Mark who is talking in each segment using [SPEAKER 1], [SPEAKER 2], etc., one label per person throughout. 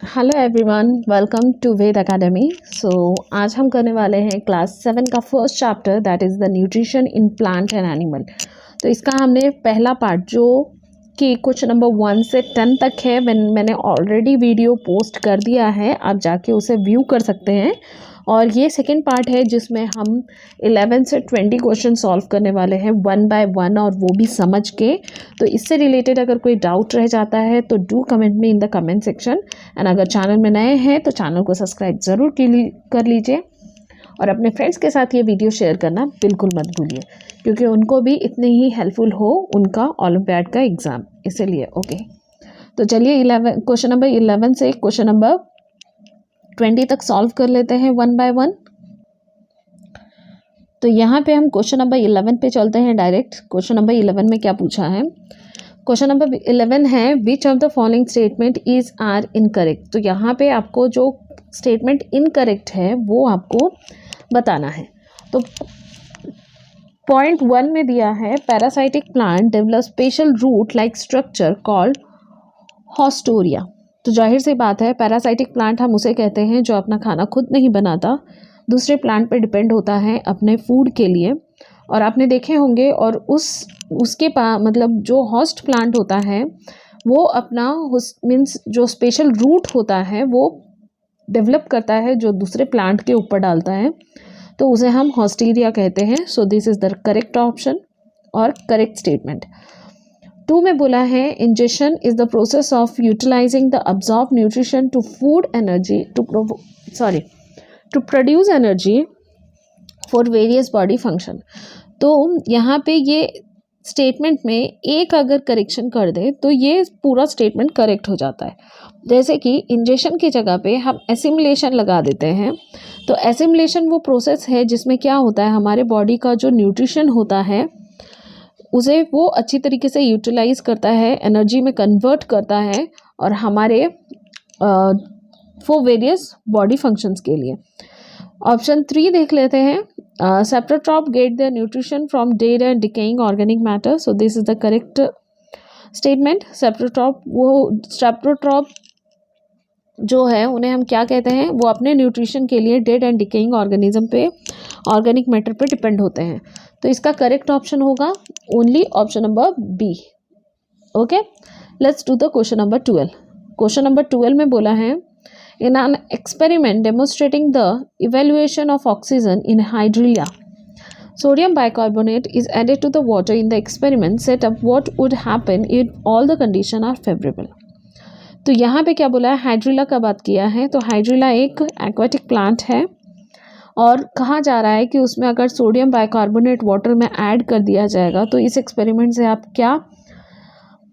[SPEAKER 1] Hello everyone, welcome to Ved academy. आज हम करने वाले हैं क्लास 7 का first chapter, that is the nutrition in plant and animal. तो इसका हमने पहला पार्ट जो कि क्वेश्चन नंबर 1 से 10 तक है, मैंने ऑलरेडी वीडियो पोस्ट कर दिया है, आप जाके उसे व्यू कर सकते हैं। और ये सेकेंड पार्ट है जिसमें हम 11 से 20 क्वेश्चन सॉल्व करने वाले हैं 1 बाय 1, और वो भी समझ के। तो इससे रिलेटेड अगर कोई डाउट रह जाता है तो do comment me in the comment section. And अगर चैनल में नए हैं तो चैनल को सब्सक्राइब ज़रूर कर लीजिए, और अपने फ्रेंड्स के साथ ये वीडियो शेयर करना बिल्कुल मत भूलिए, क्योंकि उनको भी इतने ही हेल्पफुल हो उनका ओलंपियाड का एग्ज़ाम, इसीलिए। ओके, तो चलिए 11 क्वेश्चन नंबर 11 से क्वेश्चन नंबर 20 तक सॉल्व कर लेते हैं 1 बाय 1। तो यहाँ पे हम क्वेश्चन नंबर 11 पे चलते हैं डायरेक्ट। क्वेश्चन नंबर 11 में क्या पूछा है? क्वेश्चन नंबर 11 है, which of the following statement is are incorrect. तो यहाँ पे आपको जो स्टेटमेंट इनकरेक्ट है वो आपको बताना है। तो पॉइंट 1 में दिया है, parasitic plant develop special root like structure called haustoria. तो जाहिर सी बात है, पैरासाइटिक प्लांट हम उसे कहते हैं जो अपना खाना खुद नहीं बनाता, दूसरे प्लांट पे डिपेंड होता है अपने फूड के लिए। और आपने देखे होंगे, और उसके मतलब जो होस्ट प्लांट होता है वो अपना मीन्स जो स्पेशल रूट होता है वो डेवलप करता है, जो दूसरे प्लांट के ऊपर डालता है, तो उसे हम हॉस्टीरिया कहते हैं। So this is the correct option और करेक्ट स्टेटमेंट। 2 में बोला है, ingestion is the process of utilising the absorb nutrition to food energy to produce energy for various body function. तो यहाँ पे ये स्टेटमेंट में एक अगर करेक्शन कर दे तो ये पूरा स्टेटमेंट करेक्ट हो जाता है। जैसे कि इंजेक्शन की जगह पे हम एसिमिलेशन लगा देते हैं। तो एसिमिलेशन वो प्रोसेस है जिसमें क्या होता है, हमारे बॉडी का जो न्यूट्रिशन होता है उसे वो अच्छी तरीके से यूटिलाइज करता है, एनर्जी में कन्वर्ट करता है, और हमारे फॉर वेरियस बॉडी फंक्शंस के लिए। ऑप्शन 3 देख लेते हैं, saprotroph get the nutrition from dead and decaying organic matter. So this is the correct statement. Saprotroph जो है उन्हें हम क्या कहते हैं, वो अपने न्यूट्रिशन के लिए डेड एंड डिकेइंग ऑर्गेनिज्म पे, ऑर्गेनिक मैटर पे डिपेंड होते हैं। तो इसका करेक्ट ऑप्शन होगा only option number B. Okay, let's do the question number 12। Question number 12 में बोला है, in an experiment demonstrating the evaluation of oxygen in hydrilla, sodium bicarbonate is added to the water in the experiment set up. What would happen if all the conditions are favorable? तो यहाँ पे क्या बोला है, hydrilla का बात किया है। तो हाइड्रिला एक एक्वाटिक प्लांट है, और कहा जा रहा है कि उसमें अगर सोडियम बाइकार्बोनेट वाटर में ऐड कर दिया जाएगा तो इस एक्सपेरिमेंट से आप क्या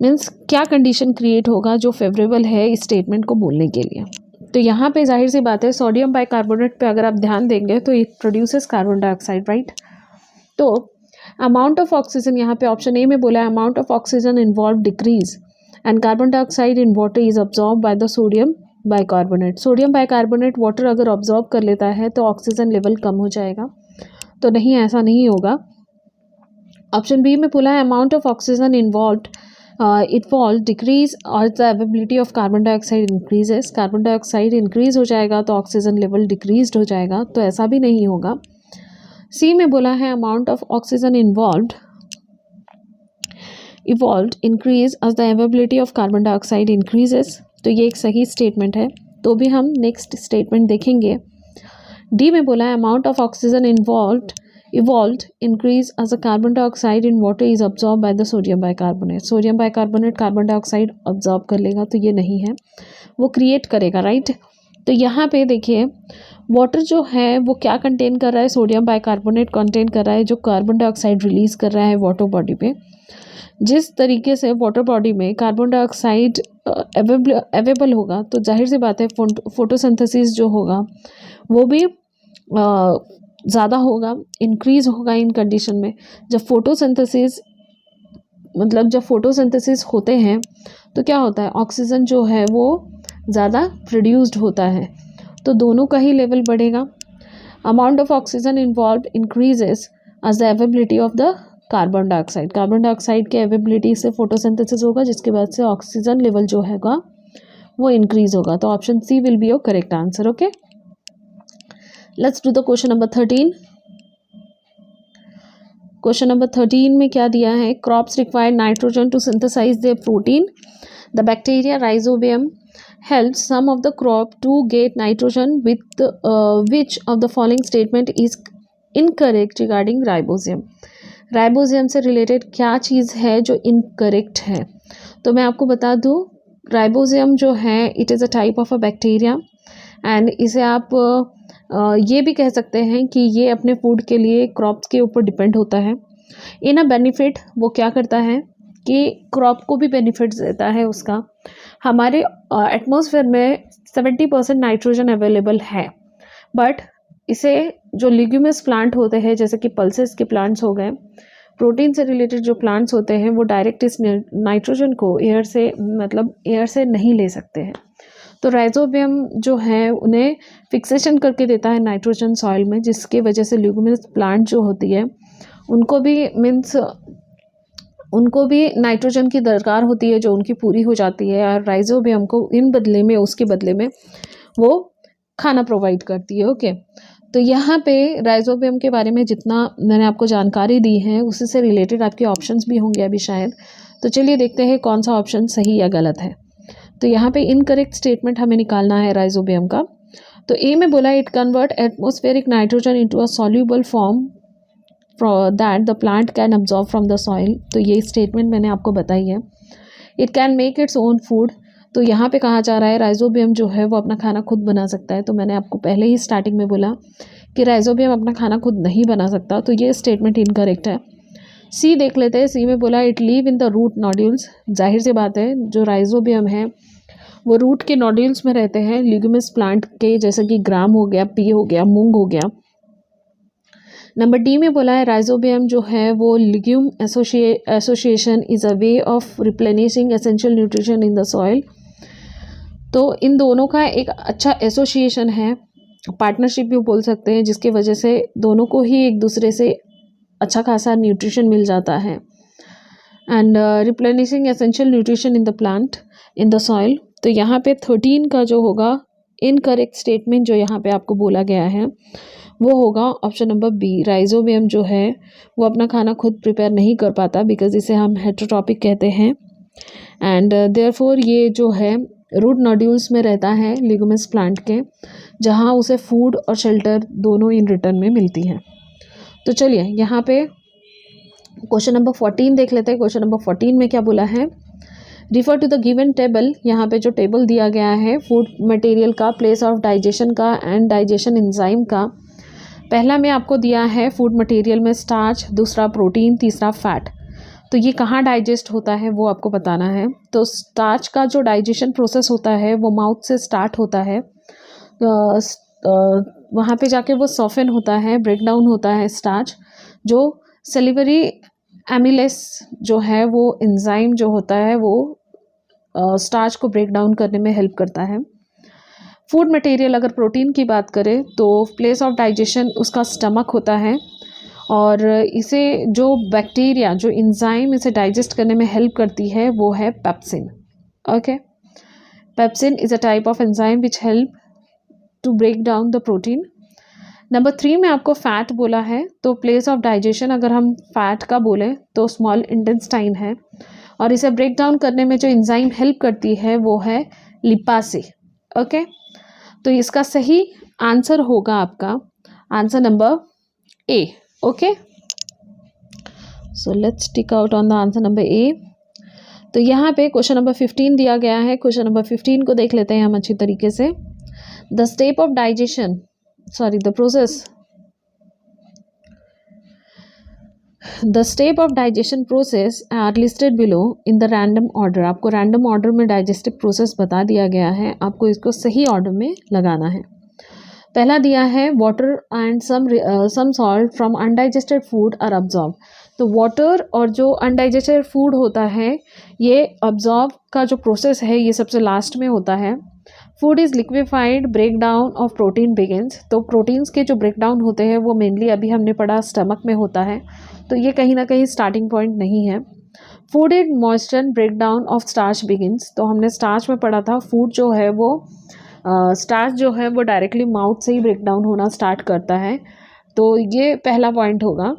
[SPEAKER 1] मीन्स क्या कंडीशन क्रिएट होगा जो फेवरेबल है इस स्टेटमेंट को बोलने के लिए। तो यहाँ पे जाहिर सी बात है, सोडियम बाइकार्बोनेट पे अगर आप ध्यान देंगे तो it produces carbon dioxide, right. तो अमाउंट ऑफ ऑक्सीजन, यहाँ पे ऑप्शन ए में बोला है, amount of oxygen involve decrease and carbon dioxide in water is absorb by the sodium bicarbonate. Sodium bicarbonate water अगर ऑब्जॉर्ब कर लेता है तो ऑक्सीजन लेवल कम हो जाएगा। तो नहीं, ऐसा नहीं होगा। ऑप्शन बी में बोला है, amount of oxygen involve decrease और the availability of carbon dioxide increases. Carbon dioxide increase हो जाएगा तो ऑक्सीजन लेवल डिक्रीज हो जाएगा, तो ऐसा भी नहीं होगा। सी में बोला है, amount of oxygen involve increase as the availability of carbon dioxide increases. तो ये एक सही स्टेटमेंट है। तो भी हम नेक्स्ट स्टेटमेंट देखेंगे। डी में बोला है, amount of oxygen evolved increase as the carbon dioxide in water is absorbed by the sodium bicarbonate. Sodium bicarbonate carbon dioxide absorb कर लेगा, तो ये नहीं है, वो क्रिएट करेगा, राइट। तो यहाँ पे देखिए, वाटर जो है वो क्या कंटेन कर रहा है, सोडियम बाइकार्बोनेट कंटेन कर रहा है, जो कार्बन डाइऑक्साइड रिलीज कर रहा है वाटर बॉडी पे। जिस तरीके से वाटर बॉडी में कार्बन डाइऑक्साइड अवेलेबल होगा तो जाहिर सी बात है फोटोसिंथेसिस जो होगा वो भी ज़्यादा होगा, इंक्रीज होगा इन कंडीशन में। जब फोटोसिंथेसिस होते हैं तो क्या होता है, ऑक्सीजन जो है वो ज़्यादा प्रोड्यूस्ड होता है, तो दोनों का ही लेवल बढ़ेगा। Amount of oxygen involve increases as the availability of the carbon dioxide. Carbon dioxide के अवेबिलिटी से फोटोसिंथेसिस होगा, जिसके बाद से ऑक्सीजन लेवल जो हैगा वो इंक्रीज होगा। तो option C will be your correct answer. Okay, let's do the question number 13। Question number 13 में क्या दिया है? Crops require nitrogen to synthesise their protein. The bacteria rhizobium helps some of the crop to get nitrogen with which of the following statement is incorrect regarding rhizobium. Rhizobium से related क्या चीज़ है जो incorrect है? तो मैं आपको बता दूं, राइबोजियम जो है it is a type of a bacteria and इसे आप ये भी कह सकते हैं कि ये अपने फूड के लिए क्रॉप्स के ऊपर डिपेंड होता है। इन अ बेनिफिट वो क्या करता है कि क्रॉप को भी बेनिफिट देता है उसका। हमारे एटमॉस्फेयर में 70% नाइट्रोजन अवेलेबल है, बट इसे जो लिग्यूमस प्लांट होते हैं जैसे कि पल्सेस के प्लांट्स हो गए, प्रोटीन से रिलेटेड जो प्लांट्स होते हैं वो डायरेक्ट इस नाइट्रोजन को एयर से नहीं ले सकते हैं। तो राइजोबियम जो है उन्हें फिक्सेशन करके देता है नाइट्रोजन सॉइल में, जिसकी वजह से लिग्यूमिनस प्लांट जो होती है उनको भी नाइट्रोजन की दरकार होती है जो उनकी पूरी हो जाती है, और राइजोबियम को उसके बदले में वो खाना प्रोवाइड करती है। ओके, तो यहाँ पे राइजोबियम के बारे में जितना मैंने आपको जानकारी दी है उसी से रिलेटेड आपके ऑप्शंस भी होंगे अभी शायद। तो चलिए देखते हैं कौन सा ऑप्शन सही या गलत है। तो यहाँ पे इनकरेक्ट स्टेटमेंट हमें निकालना है राइजोबियम का। तो ए में बोला it convert atmospheric nitrogen into a soluble form that the plant can absorb from the soil. तो ये स्टेटमेंट मैंने आपको बताई है। It can make its own food. तो यहाँ पे कहा जा रहा है राइजोबियम जो है वो अपना खाना खुद बना सकता है। तो मैंने आपको पहले ही स्टार्टिंग में बोला कि राइजोबियम अपना खाना खुद नहीं बना सकता, तो ये स्टेटमेंट इनकरेक्ट है। सी देख लेते हैं। सी में बोला it live in the root nodules. जाहिर सी बात है जो राइजोबियम है वो रूट के नोड्यूल्स में रहते हैं लिग्यूमिनस प्लांट के, जैसे कि ग्राम हो गया, पी हो गया, मूंग हो गया। नंबर डी में बोला है राइजोबियम जो है वो legume association is a way of replenishing essential nutrition in the soil. तो इन दोनों का एक अच्छा एसोसिएशन है, पार्टनरशिप भी बोल सकते हैं, जिसकी वजह से दोनों को ही एक दूसरे से अच्छा खासा न्यूट्रिशन मिल जाता है। And replenishing essential nutrition in the plant in the soil. तो यहाँ पे 13 का जो होगा इनकरेक्ट स्टेटमेंट जो यहाँ पे आपको बोला गया है वो होगा ऑप्शन नंबर बी। राइजोबियम जो है वो अपना खाना खुद प्रिपेयर नहीं कर पाता, बिकॉज इसे हम हेटेरोट्रॉपिक कहते हैं एंड देयरफॉर ये जो है रूट नोड्यूल्स में रहता है लिग्यूमिनस प्लांट के, जहाँ उसे फूड और शेल्टर दोनों इन रिटर्न में मिलती हैं। तो चलिए यहाँ पे क्वेश्चन नंबर 14 देख लेते हैं। क्वेश्चन नंबर 14 में क्या बोला है? Refer to the given table. यहाँ पे जो टेबल दिया गया है फूड मटेरियल का, प्लेस ऑफ डाइजेशन का एंड डाइजेशन एंजाइम का। पहला में आपको दिया है फूड मटेरियल में स्टार्च, दूसरा प्रोटीन, तीसरा फैट। तो ये कहाँ डाइजेस्ट होता है वो आपको बताना है। तो स्टार्च का जो डाइजेशन प्रोसेस होता है वो माउथ से स्टार्ट होता है, वहाँ पे जाके वो सॉफन होता है, ब्रेक डाउन होता है स्टार्च। जो सेलिवरी एमिलेस जो है वो एंजाइम जो होता है वो स्टार्च को ब्रेक डाउन करने में हेल्प करता है। फूड मटेरियल अगर प्रोटीन की बात करें तो प्लेस ऑफ डाइजेशन उसका स्टमक होता है, और इसे जो बैक्टीरिया जो एंजाइम इसे डाइजेस्ट करने में हेल्प करती है वो है pepsin. Okay, pepsin is a type of enzyme which help to break down the protein. Number 3 में आपको फैट बोला है। तो प्लेस ऑफ डाइजेशन अगर हम फैट का बोलें तो स्मॉल इंटेस्टाइन है, और इसे ब्रेक डाउन करने में जो एंजाइम हेल्प करती है वो है लिपासे। ओके, तो इसका सही आंसर होगा आपका answer number A. Okay, so let's tick out on the answer number A. तो यहाँ पे क्वेश्चन नंबर 15 दिया गया है। क्वेश्चन नंबर 15 को देख लेते हैं हम अच्छी तरीके से। The step of digestion the step of digestion process are listed below in the random order. आपको रैंडम ऑर्डर में डाइजेस्टिव प्रोसेस बता दिया गया है, आपको इसको सही ऑर्डर में लगाना है। पहला दिया है water and some salt from undigested food are absorb. तो वाटर और जो अनडाइजेस्टेड फूड होता है ये अब्जॉर्ब का जो प्रोसेस है ये सबसे लास्ट में होता है। Food is liquified, break down of protein begins. तो प्रोटीन्स के जो ब्रेक डाउन होते हैं वो मेनली अभी हमने पढ़ा स्टमक में होता है, तो ये कहीं ना कहीं स्टार्टिंग पॉइंट नहीं है। Food is moisture break down of starch begins. तो हमने स्टार्च में पढ़ा था फूड जो है वो स्टार्च जो है वो डायरेक्टली माउथ से ही ब्रेक डाउन होना स्टार्ट करता है। तो ये पहला पॉइंट होगा।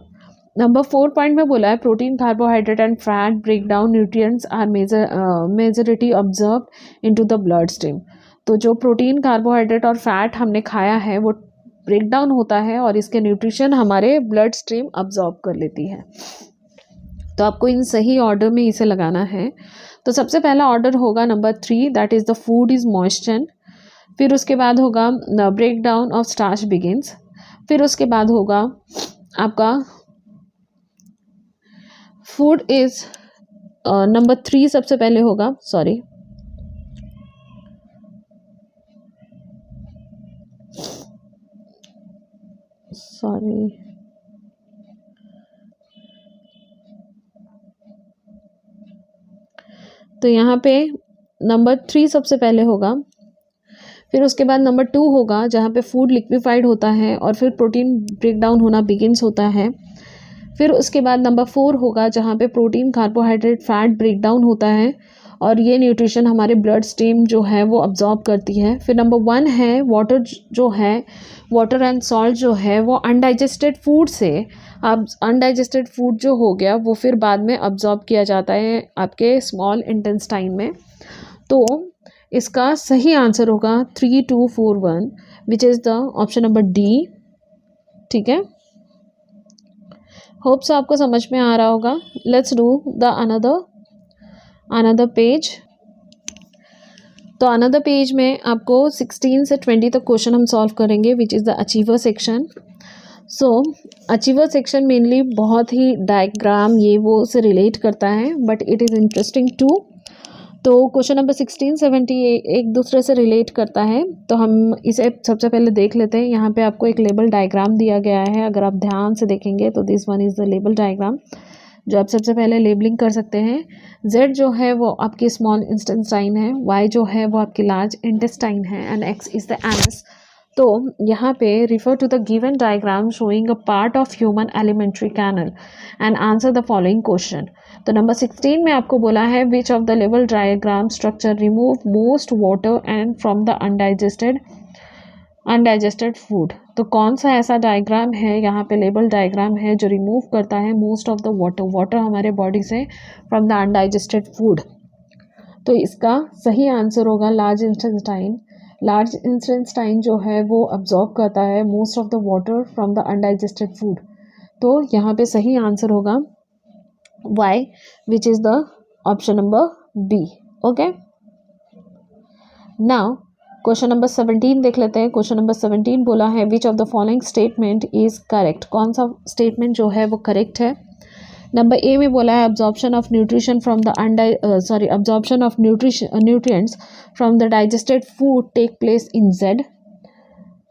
[SPEAKER 1] नंबर 4 पॉइंट में बोला है protein carbohydrate and fat break down nutrients are majority observe into the blood stream. तो जो प्रोटीन कार्बोहाइड्रेट और फैट हमने खाया है वो ब्रेक डाउन होता है और इसके न्यूट्रिशन हमारे ब्लड स्ट्रीम अब्जॉर्ब कर लेती है। तो आपको इन सही ऑर्डर में इसे लगाना है। तो सबसे पहला ऑर्डर होगा number 3, that is the food is moisture. फिर उसके बाद होगा break down of starch begins. फिर उसके बाद होगा आपका फूड इज नंबर 3 सबसे पहले होगा, सॉरी तो यहाँ पे नंबर 3 सबसे पहले होगा। फिर उसके बाद नंबर 2 होगा जहाँ पे फूड लिक्विफाइड होता है और फिर प्रोटीन ब्रेक डाउन होना बिगिंस होता है। फिर उसके बाद नंबर 4 होगा जहाँ पे protein carbohydrate fat break down होता है और ये न्यूट्रिशन हमारे ब्लड स्ट्रीम जो है वो अब्जॉर्ब करती है। फिर नंबर 1 है वाटर, जो है वाटर एंड सॉल्ट जो है वो अनडाइजेस्टेड फूड से, अब अनडाइजेस्टेड फूड जो हो गया वो फिर बाद में अब्जॉर्ब किया जाता है आपके स्मॉल इंटेस्टाइन में। तो इसका सही आंसर होगा 3241 विच is the option number D. ठीक है, होप सो आपको समझ में आ रहा होगा। Let's do the another page. तो अनदर पेज में आपको 16 से 20 तक क्वेश्चन हम सॉल्व करेंगे which is the achiever section. So achiever section mainly बहुत ही डायग्राम ये वो से रिलेट करता है but it is interesting to. तो क्वेश्चन नंबर 16, 17 एक दूसरे से रिलेट करता है। तो हम इसे सबसे पहले देख लेते हैं। यहाँ पे आपको एक लेबल डायग्राम दिया गया है, अगर आप ध्यान से देखेंगे तो this one is the label diagram जो आप सबसे पहले लेबलिंग कर सकते हैं। Z जो है वो आपकी स्मॉल इंटेस्टाइन है, Y जो है वो आपकी लार्ज इंटेस्टाइन है and X is the anus. तो यहाँ पे refer to the given diagram showing a part of human alimentary canal and answer the following question. तो नंबर 16 में आपको बोला है विच ऑफ द लेवल diagram structure remove most water and from the undigested food. तो कौन सा ऐसा डायग्राम है, यहाँ पे लेबल डायग्राम है जो रिमूव करता है मोस्ट ऑफ द वाटर हमारे बॉडी से फ्रॉम द अनडाइजेस्टेड फूड। तो इसका सही आंसर होगा लार्ज इंटेस्टाइन। लार्ज इंटेस्टाइन जो है वो अब्जॉर्ब करता है most of the water from the undigested food. तो यहाँ पे सही आंसर होगा Y which is the option number B. Okay, now question number 17 देख लेते हैं। क्वेश्चन नंबर 17 बोला है which of the following statement is correct. कौन सा स्टेटमेंट जो है वो करेक्ट है। नंबर ए में बोला है absorption of nutrition from the absorption of nutrients from the digested food take place in Z।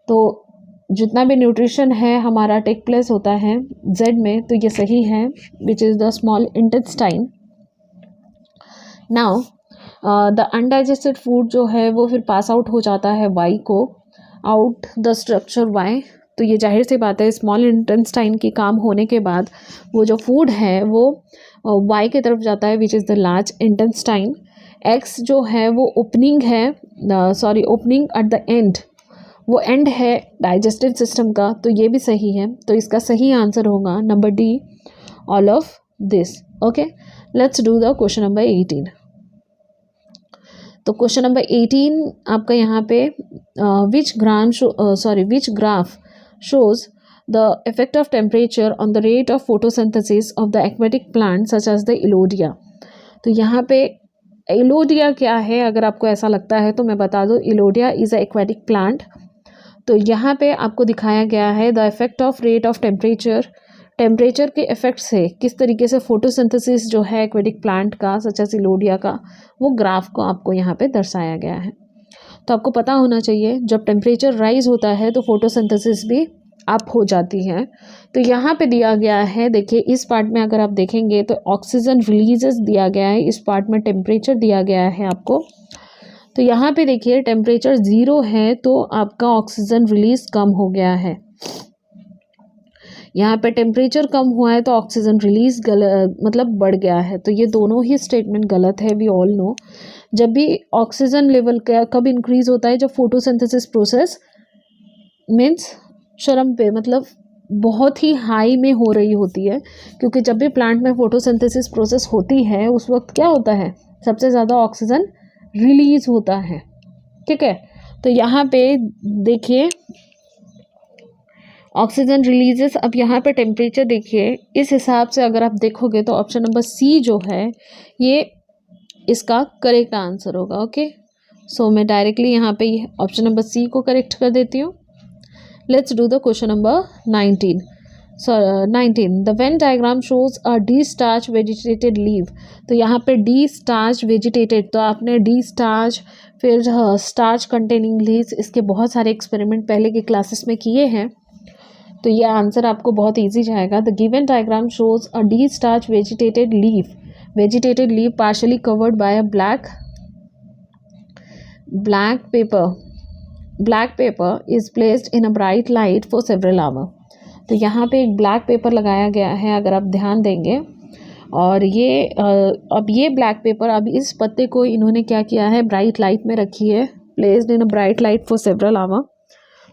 [SPEAKER 1] तो जितना भी न्यूट्रिशन है हमारा टेक प्लेस होता है Z में, तो ये सही है विच is the small intestine. Now the undigested food जो है वो फिर पास आउट हो जाता है Y को, आउट द स्ट्रक्चर Y। तो ये जाहिर सी बात है स्मॉल इंटेस्टाइन की काम होने के बाद वो जो फूड है वो Y की तरफ जाता है विच is the large intestine. X जो है वो ओपनिंग है, ओपनिंग एट द एंड, वो एंड है डाइजेस्टिव सिस्टम का। तो ये भी सही है। तो इसका सही आंसर होगा number D, all of this. Okay, let's do the question number 18। तो क्वेश्चन नंबर 18 आपका यहाँ पे which graph shows the effect of temperature on the rate of photosynthesis of the aquatic plant such as the elodea. तो यहाँ पे इलोडिया क्या है, अगर आपको ऐसा लगता है तो मैं बता दूँ, इलोडिया इज़ अ एक्वेटिक प्लांट। तो यहाँ पे आपको दिखाया गया है the effect of rate of temperature के इफेक्ट से किस तरीके से फोटोसिंथेसिस जो है एक्वेटिक प्लांट का सच एज इलोडिया का, वो ग्राफ को आपको यहाँ पे दर्शाया गया है। तो आपको पता होना चाहिए जब टेम्परेचर राइज होता है तो फोटोसिंथेसिस भी अप हो जाती है। तो यहाँ पे दिया गया है, देखिए इस पार्ट में अगर आप देखेंगे तो ऑक्सीजन रिलीजेस दिया गया है, इस पार्ट में टेम्परेचर दिया गया है आपको। तो यहाँ पे देखिए टेम्परेचर 0 है तो आपका ऑक्सीजन रिलीज कम हो गया है। यहाँ पे टेम्परेचर कम हुआ है तो ऑक्सीजन रिलीज मतलब बढ़ गया है। तो ये दोनों ही स्टेटमेंट गलत है। वी ऑल नो जब भी ऑक्सीजन लेवल का कब इंक्रीज होता है, जब फोटोसिंथेसिस प्रोसेस मीन्स चरम पे मतलब बहुत ही हाई में हो रही होती है, क्योंकि जब भी प्लांट में फोटोसिंथेसिस प्रोसेस होती है उस वक्त क्या होता है, सबसे ज़्यादा ऑक्सीजन रिलीज होता है। ठीक है, तो यहाँ पे देखिए ऑक्सीजन रिलीजेस। अब यहाँ पे टेम्परेचर देखिए, इस हिसाब से अगर आप देखोगे तो ऑप्शन नंबर सी जो है ये इसका करेक्ट आंसर होगा। ओके, सो मैं डायरेक्टली यहाँ पे ऑप्शन नंबर सी को करेक्ट कर देती हूँ। Let's do the question number 19. So 19 the Venn diagram shows a D-starch vegetated leaf. तो यहाँ पे D-starch vegetated, तो आपने D-starch फिर starch containing leaves, इसके बहुत सारे एक्सपेरिमेंट पहले की क्लासेस में किए हैं, तो ये आंसर आपको बहुत इजी जाएगा। The given diagram shows a D-starch vegetated leaf partially covered by a black paper is placed in a bright light for several hours. तो यहाँ पे एक ब्लैक पेपर लगाया गया है, अगर आप ध्यान देंगे, और ये अब ये ब्लैक पेपर, अब इस पत्ते को इन्होंने क्या किया है, ब्राइट लाइट में रखी है, placed in a bright light for several hour.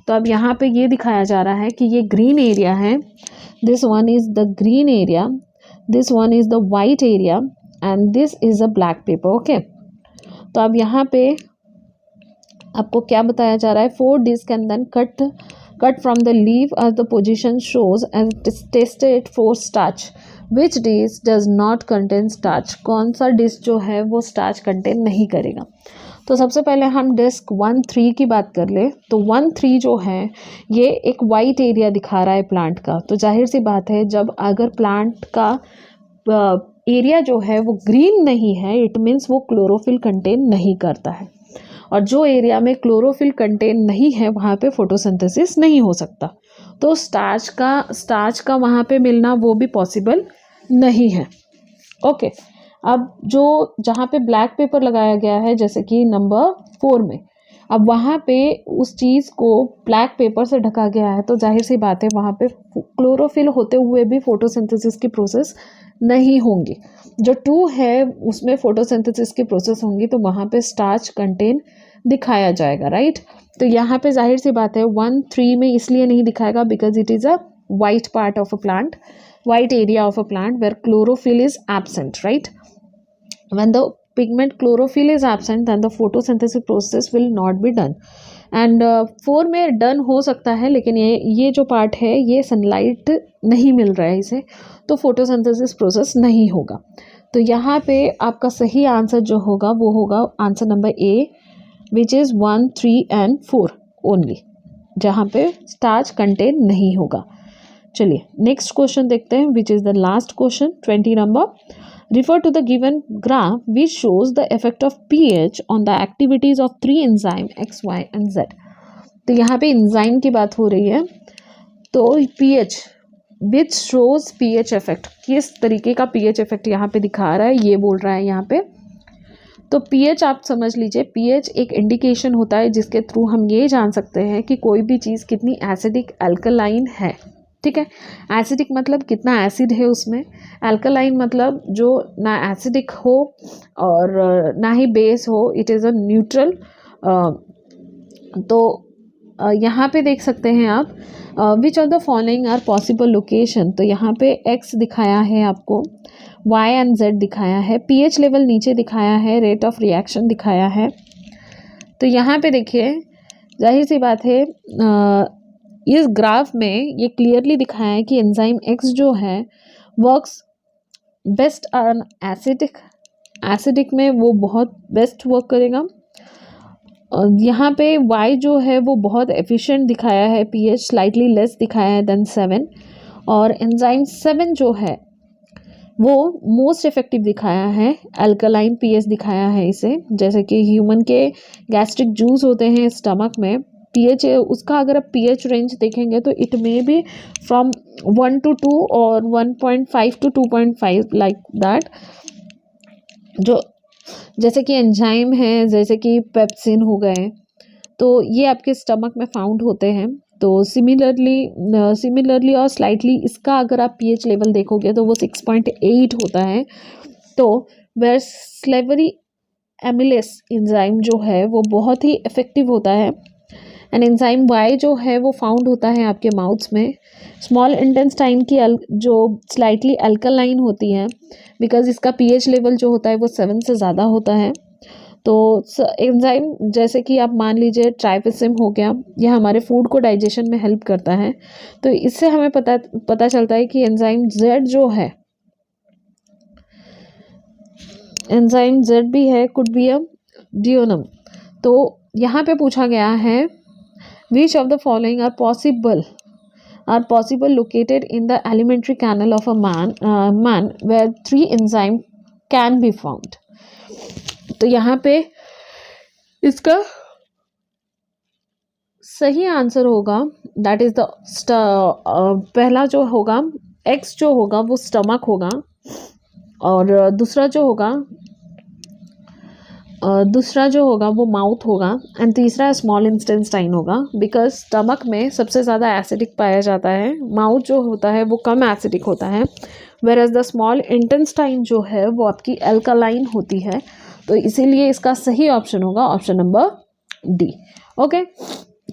[SPEAKER 1] तो अब यहाँ पे ये दिखाया जा रहा है कि ये ग्रीन एरिया है, this one is the green area, this one is the white area and this is a black pepper. Okay, तो अब यहाँ पे आपको क्या बताया जा रहा है, 4 disc and then cut from the leaf as the position shows and tested for starch. Which dish does not contain starch? कौन सा डिश जो है वो स्टार्च कंटेन नहीं करेगा। तो सबसे पहले हम डिस्क 1-3 की बात कर ले, तो 1-3 जो है ये एक वाइट एरिया दिखा रहा है प्लांट का। तो जाहिर सी बात है, जब अगर प्लांट का एरिया जो है वो ग्रीन नहीं है, इट मीन्स वो क्लोरोफिल कंटेन नहीं करता है, और जो एरिया में क्लोरोफिल कंटेन नहीं है वहाँ पे फोटोसिंथेसिस नहीं हो सकता। तो स्टार्च का वहाँ पे मिलना वो भी पॉसिबल नहीं है। ओके, अब जो जहाँ पे ब्लैक पेपर लगाया गया है जैसे कि नंबर 4 में, अब वहाँ पे उस चीज़ को ब्लैक पेपर से ढका गया है, तो जाहिर सी बात है वहाँ पे क्लोरोफिल होते हुए भी फोटोसिंथेसिस की प्रोसेस नहीं होंगी। जो 2 है उसमें फोटोसिंथेसिस की प्रोसेस होंगी, तो वहाँ पे स्टार्च कंटेन दिखाया जाएगा, राइट। तो यहाँ पे जाहिर सी बात है 1-3 में इसलिए नहीं दिखाएगा because it is a white part of a plant, white area of a plant where chlorophyll is absent, right. When the pigment chlorophyll is absent then the photosynthesis process will not be done. And 4 में done हो सकता है, लेकिन ये जो part है ये sunlight नहीं मिल रहा है इसे, तो फोटोसिंथेसिस प्रोसेस नहीं होगा। तो यहाँ पे आपका सही आंसर जो होगा वो होगा answer number A, which is 1, 3 and 4 only, जहाँ पे स्टार्च कंटेन नहीं होगा। चलिए नेक्स्ट क्वेश्चन देखते हैं, विच is the last question 20 number. Refer to the given graph which shows the effect of pH on the activities of 3 enzyme X, Y and Z. तो यहाँ पे enzyme की बात हो रही है, तो pH which shows pH effect, किस तरीके का pH effect यहाँ पे दिखा रहा है, ये बोल रहा है यहाँ पे। तो pH आप समझ लीजिए, pH एक इंडिकेशन होता है जिसके थ्रू हम ये जान सकते हैं कि कोई भी चीज़ कितनी एसिडिक अल्कलाइन है। ठीक है, एसिडिक मतलब कितना एसिड है उसमें, अल्कलाइन मतलब जो ना एसिडिक हो और ना ही बेस हो, इट इज़ अ न्यूट्रल। तो यहाँ पे देख सकते हैं आप which of the following are possible location. तो यहाँ पे एक्स दिखाया है आपको, वाई एंड जेड दिखाया है, पीएच लेवल नीचे दिखाया है, रेट ऑफ रिएक्शन दिखाया है। तो यहाँ पे देखिए जाहिर सी बात है इस ग्राफ में ये क्लियरली दिखाया है कि एंजाइम एक्स जो है वर्क्स बेस्ट ऑन एसिडिक में वो बहुत बेस्ट वर्क करेगा। यहाँ पे y जो है वो बहुत एफिशिएंट दिखाया है, pH स्लाइटली लेस दिखाया है देन 7, और एंजाइम 7 जो है वो मोस्ट इफेक्टिव दिखाया है, अल्कलाइन pH दिखाया है इसे। जैसे कि ह्यूमन के गैस्ट्रिक जूस होते हैं स्टमक में, pH उसका अगर आप pH रेंज देखेंगे तो it may be from 1 to 2 और 1.5 to 2.5 लाइक दैट। जो जैसे कि एंजाइम है, जैसे कि पेप्सिन हो गए, तो ये आपके स्टमक में फाउंड होते हैं। तो सिमिलरली और स्लाइटली इसका अगर आप पीएच लेवल देखोगे तो वो 6.8 होता है। तो वेयर स्लेवरी एमिलेस एंजाइम जो है वो बहुत ही इफेक्टिव होता है। एंड एंजाइम वाई जो है वो फाउंड होता है आपके माउथ्स में। स्मॉल इंटेस्टाइन की जो स्लाइटली अल्कलाइन होती है, बिकॉज इसका पीएच लेवल जो होता है वो 7 से ज़्यादा होता है। तो एंजाइम जैसे कि आप मान लीजिए ट्राइफेसिम हो गया, यह हमारे फूड को डाइजेशन में हेल्प करता है। तो इससे हमें पता चलता है कि एंजाइम जेड जो है, एंजाइम जेड भी है, कुड बी अ डियोनम। तो यहाँ पे पूछा गया है which of the following are possible located in the alimentary canal of a man where 3 enzyme can be found. तो यहाँ पे इसका सही आंसर होगा दैट इज द पहला जो होगा एक्स जो होगा वो स्टमक होगा, और दूसरा जो होगा वो माउथ होगा, एंड तीसरा स्मॉल इंटेस्टाइन होगा। बिकॉज स्टमक में सबसे ज़्यादा एसिडिक पाया जाता है, माउथ जो होता है वो कम एसिडिक होता है, where as the small intestine जो है वो आपकी अल्कलाइन होती है। तो इसीलिए इसका सही ऑप्शन होगा ऑप्शन नंबर डी। ओके,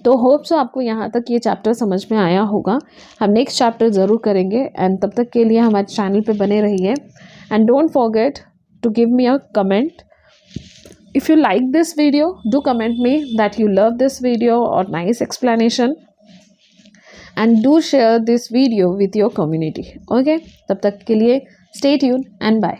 [SPEAKER 1] तो होप्स आपको यहाँ तक ये चैप्टर समझ में आया होगा। हम नेक्स्ट चैप्टर ज़रूर करेंगे, एंड तब तक के लिए हमारे चैनल पे बने रहिए। And don't forget to give me a comment if you like this video. Do comment me that you love this video or nice explanation, and do share this video with your community. Okay, तब तक के लिए stay tuned and bye.